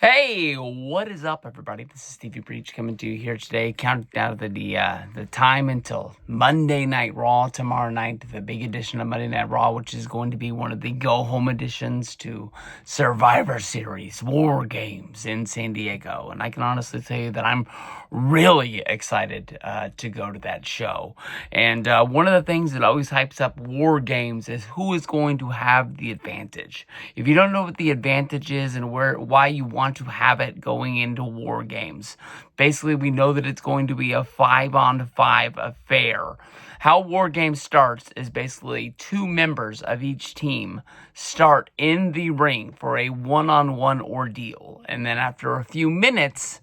Hey, what is up, everybody? This is Stevie Breach coming to you here today, counting down to the time until Monday Night Raw tomorrow night, the big edition of Monday Night Raw, which is going to be one of the go-home editions to Survivor Series, WarGames in San Diego. And I can honestly tell you that I'm really excited to go to that show. And one of the things that always hypes up WarGames is who is going to have the advantage. If you don't know what the advantage is and why you want to have it going into WarGames, basically we know that it's going to be a 5-on-5 affair. How WarGames starts is basically 2 members of each team start in the ring for a one-on-one ordeal. And then after a few minutes,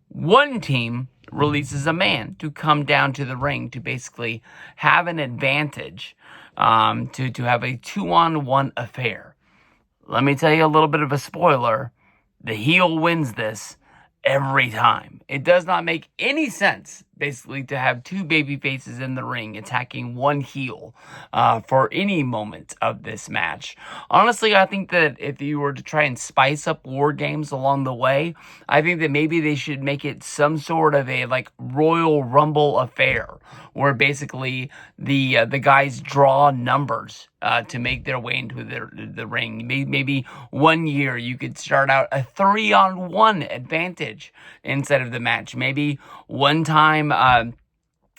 one team releases a man to come down to the ring to basically have an advantage, to have a 2-on-1 affair. Let me tell you a little bit of a spoiler. The heel wins this every time. It does not make any sense, basically, to have 2 baby faces in the ring attacking one heel for any moment of this match. Honestly, I think that if you were to try and spice up WarGames along the way, I think that maybe they should make it some sort of a Royal Rumble affair, where basically the guys draw numbers to make their way into the ring. Maybe one year you could start out a 3-on-1 advantage instead of the match. Maybe one time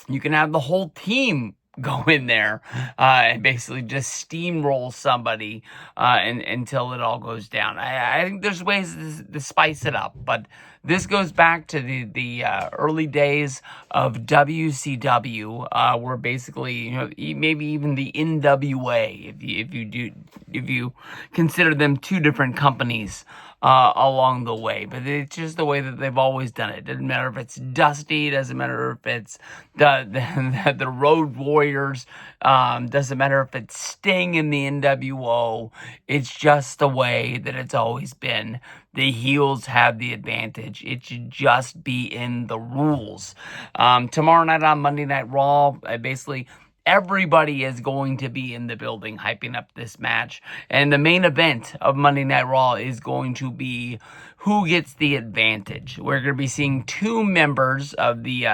you can have the whole team go in there and basically just steamroll somebody until it all goes down. I think there's ways to spice it up, but this goes back to the early days of WCW, where basically, maybe even the NWA, if you consider them 2 different companies along the way. But it's just the way that they've always done it. Doesn't matter if it's Dusty, doesn't matter if it's the Road Warriors, doesn't matter if it's Sting in the NWO. It's just the way that it's always been. The heels have the advantage. It should just be in the rules. Tomorrow night on Monday Night Raw, basically everybody is going to be in the building hyping up this match. And the main event of Monday Night Raw is going to be who gets the advantage. We're going to be seeing 2 members of the,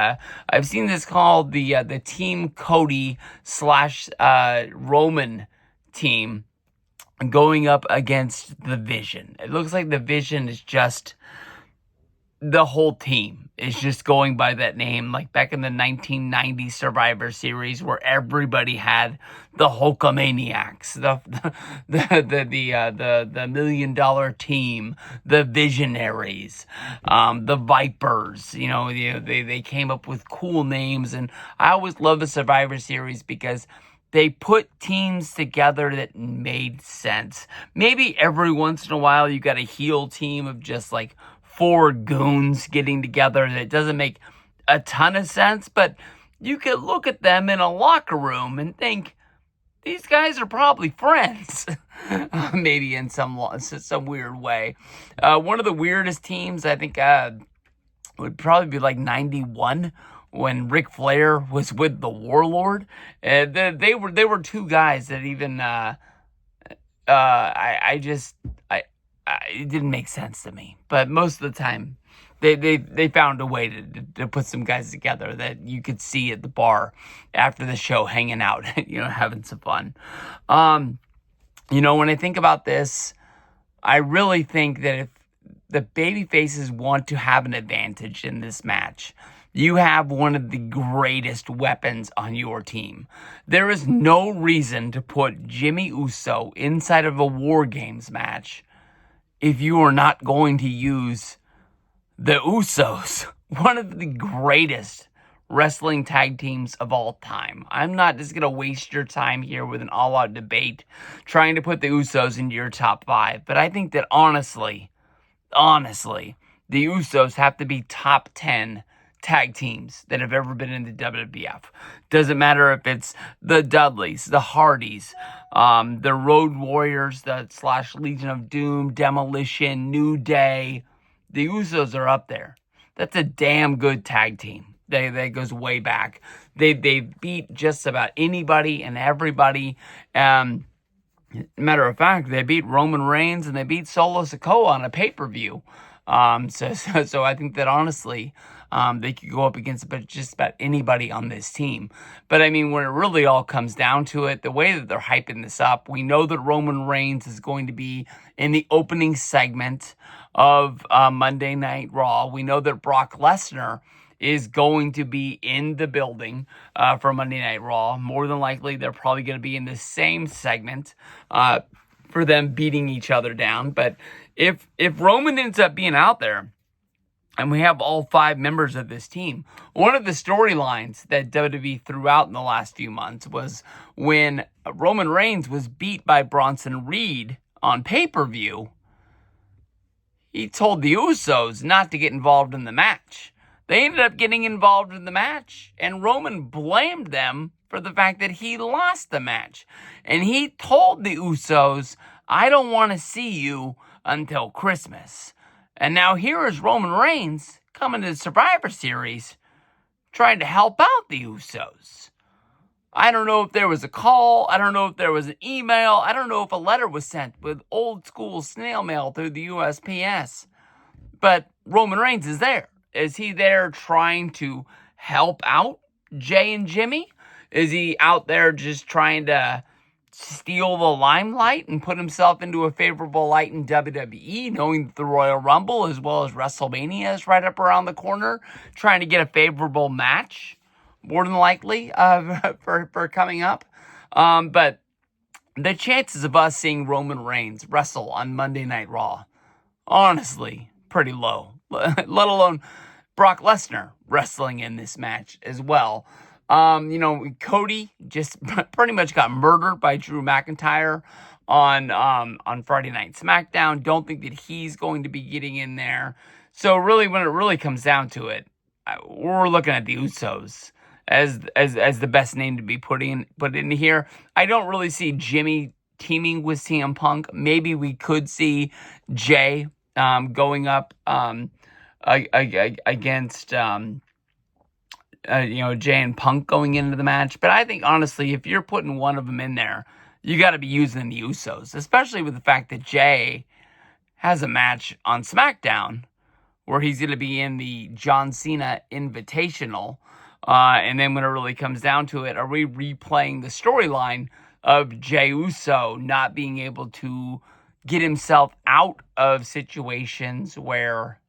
I've seen this called the Team Cody / Roman team, going up against the Vision. It looks like the Vision is just the whole team is just going by that name, like back in the 1990 Survivor Series, where everybody had the Hulkamaniacs, the $1 million team, the Visionaries, the Vipers. They came up with cool names, and I always love the Survivor Series because they put teams together that made sense. Maybe every once in a while you got a heel team of just 4 goons getting together that doesn't make a ton of sense, but you could look at them in a locker room and think, these guys are probably friends. Maybe in some weird way. One of the weirdest teams, I think, would probably be 91, when Ric Flair was with the Warlord. They were 2 guys that even it didn't make sense to me. But most of the time, they found a way to put some guys together that you could see at the bar after the show, hanging out, having some fun. When I think about this, I really think that if the baby faces want to have an advantage in this match, you have one of the greatest weapons on your team. There is no reason to put Jimmy Uso inside of a WarGames match if you are not going to use the Usos, one of the greatest wrestling tag teams of all time. I'm not just going to waste your time here with an all-out debate trying to put the Usos into your top 5, but I think that honestly, the Usos have to be top 10 tag teams that have ever been in the WWF. Doesn't matter if it's the Dudleys, the Hardys, the Road Warriors, the / Legion of Doom, Demolition, New Day. The Usos are up there. That's a damn good tag team. That goes way back. They beat just about anybody and everybody. Matter of fact, they beat Roman Reigns and they beat Solo Sikoa on a pay-per-view. So I think that honestly, they could go up against just about anybody on this team. But I mean, when it really all comes down to it, the way that they're hyping this up, we know that Roman Reigns is going to be in the opening segment of Monday Night Raw. We know that Brock Lesnar is going to be in the building for Monday Night Raw. More than likely, they're probably going to be in the same segment for them beating each other down. But if Roman ends up being out there, and we have all 5 members of this team, one of the storylines that WWE threw out in the last few months was when Roman Reigns was beat by Bronson Reed on pay-per-view, he told the Usos not to get involved in the match. They ended up getting involved in the match, and Roman blamed them for the fact that he lost the match. And he told the Usos, I don't want to see you until Christmas. And now here is Roman Reigns coming to the Survivor Series trying to help out the Usos. I don't know if there was a call. I don't know if there was an email. I don't know if a letter was sent with old school snail mail through the USPS. But Roman Reigns is there. Is he there trying to help out Jay and Jimmy? Is he out there just trying to steal the limelight and put himself into a favorable light in WWE, knowing that the Royal Rumble as well as WrestleMania is right up around the corner, trying to get a favorable match, more than likely, for coming up? But the chances of us seeing Roman Reigns wrestle on Monday Night Raw, honestly, pretty low. Let alone Brock Lesnar wrestling in this match as well. Cody just pretty much got murdered by Drew McIntyre on Friday Night SmackDown. Don't think that he's going to be getting in there. So really, when it really comes down to it, we're looking at the Usos as the best name to be put in here. I don't really see Jimmy teaming with CM Punk. Maybe we could see Jay going up against Jay and Punk going into the match. But I think, honestly, if you're putting one of them in there, you got to be using the Usos, especially with the fact that Jay has a match on SmackDown where he's going to be in the John Cena Invitational. And then when it really comes down to it, are we replaying the storyline of Jey Uso not being able to get himself out of situations where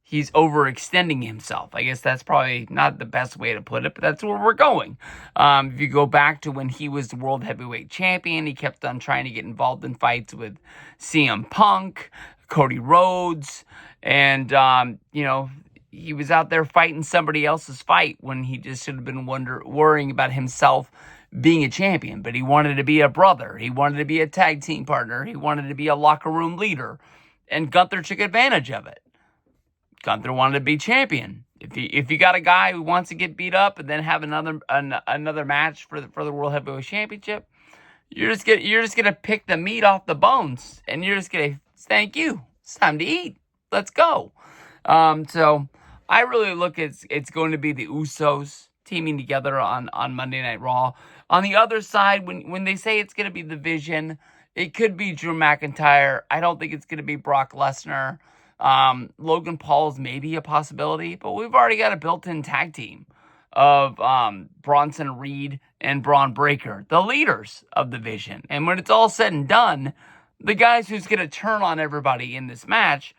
he's overextending himself? I guess that's probably not the best way to put it, but that's where we're going. If you go back to when he was the World Heavyweight Champion, he kept on trying to get involved in fights with CM Punk, Cody Rhodes, and, he was out there fighting somebody else's fight when he just should have been worrying about himself being a champion. But he wanted to be a brother. He wanted to be a tag team partner. He wanted to be a locker room leader. And Gunther took advantage of it. Gunther wanted to be champion. If you got a guy who wants to get beat up and then have another match for the World Heavyweight Championship, you're just gonna pick the meat off the bones, and you're just gonna thank you. It's time to eat. Let's go. So I really look at it's going to be the Usos teaming together on Monday Night Raw. On the other side, when they say it's gonna be the Vision, it could be Drew McIntyre. I don't think it's gonna be Brock Lesnar. Logan Paul's maybe a possibility, but we've already got a built-in tag team of Bronson Reed and Braun Breaker, the leaders of the Vision. And when it's all said and done, the guys who's going to turn on everybody in this match,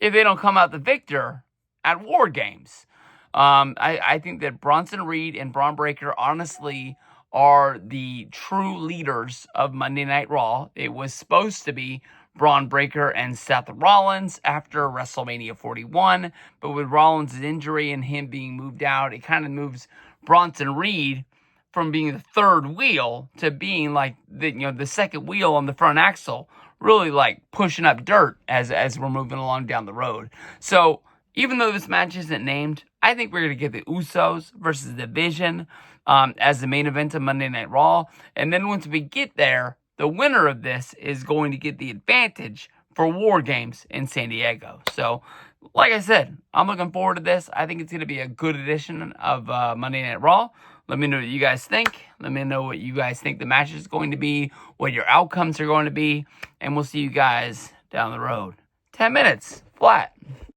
if they don't come out the victor at WarGames. I think that Bronson Reed and Braun Breaker honestly are the true leaders of Monday Night Raw. It was supposed to be Braun Breaker and Seth Rollins after WrestleMania 41, but with Rollins' injury and him being moved out, it kind of moves Bronson Reed from being the third wheel to being like the second wheel on the front axle, really like pushing up dirt as we're moving along down the road. So even though this match isn't named, I think we're going to get the Usos versus the Vision as the main event of Monday Night Raw. And then once we get there, the winner of this is going to get the advantage for WarGames in San Diego. So, like I said, I'm looking forward to this. I think it's going to be a good edition of Monday Night Raw. Let me know what you guys think. Let me know what you guys think the match is going to be, what your outcomes are going to be, and we'll see you guys down the road. 10 minutes, flat.